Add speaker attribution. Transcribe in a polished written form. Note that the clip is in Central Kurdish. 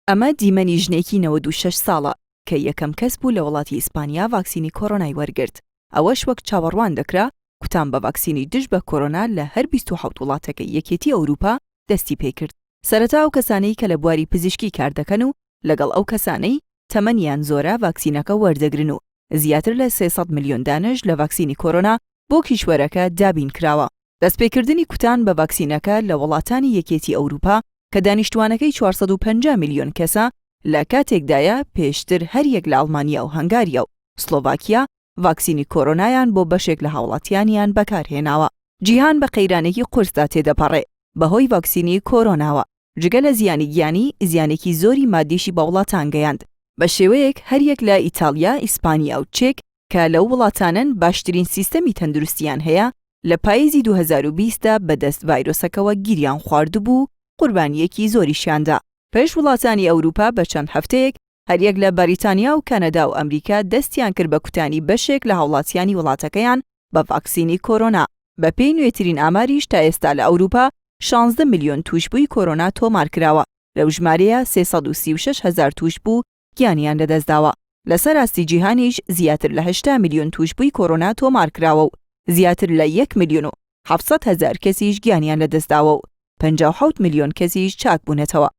Speaker 1: ئەمە دیمەنی ژنێکی 96 ساڵە کە یەکەم کەس بوو لە وڵاتی ئیسپانیا ڤاکسینی کۆرۆنای وەرگرت. ئەوەش وەک چاوەڕوان دەکرا کوتان بە ڤاکسینی دژ بە کۆرۆنا لە هەر 27 وڵاتەکەی یەکێتی ئەوروپا دەستی پێکرد. سەرەتا ئەو کەسانەی کە لە بواری پزیشکی کار دەکەن و لەگەڵ ئەو کەسانەی تەمەنیان زۆرە ڤاکسینەکە وەردەگرن و زیاتر لە 300 میلیۆن دانش لە ڤاکسینی کۆرۆنا بۆ کیشوەرەکە دابین کراوە. دەستپێکردنی کوتان بە ڤاکسینەکە لە وڵاتانی یەکێتی ئەوروپا کە دانیشتوانەکەی 450 میلیۆن کەسە لە کاتێکدایە پێشتر هەر یەک لە ئەڵمانیا و هەنگاریا و سلۆڤاکیا ڤاکسینی کۆرۆنایان بۆ بەشێک لە هاوڵاتیانیان بەکارهێناوە. جیهان بە قەیرانێکی قورسدا تێدەپەڕێ بەهۆی ڤاکسینی کۆرۆناوە. جگە لە زیانی گیانی، زیانێکی زۆری مادیشی بە وڵاتان گەیاند. بە شێوەیەک هەر یەک لە ئیتالیا، ئیسپانیا و چێک کە لەو وڵاتانن باشترین سیستەمی تەندروستیان هەیە لە پاییزی 2020دا بەدەست ڤایرۆسەکەوە گیریان خواردبوو، قوربانیەکی زۆریشیاندا. پێش وڵاتانی ئەوروپا بە چەند هەفتەیەک هەر یەک لە بەریتانیا و کەنەدا و ئەمریکا دەستیان کرد بە کوتانی بەشێک لە هاوڵاتیانی وڵاتەکەیان بە ڤاکسینی کۆرۆنا. بە پێی نوێترین ئاماریش تا ئێستا لە ئەوروپا 16 میلیۆن توشبووی کۆرۆنا تۆمار کراوە. لەو ژمارەیە 336,000 توشبوو گیانیان لەدەستداوە. لەسەر ئاستی جیهانیش زیاتر لە 8 میلیۆن توشبووی کۆرۆنا تۆمار کراوە و زیاتر لە 1 میلیۆن و 700,000 کەسیش گیانیان لەدەستداوە و 57 میلیۆن کەسیش چاک بوونەتەوە.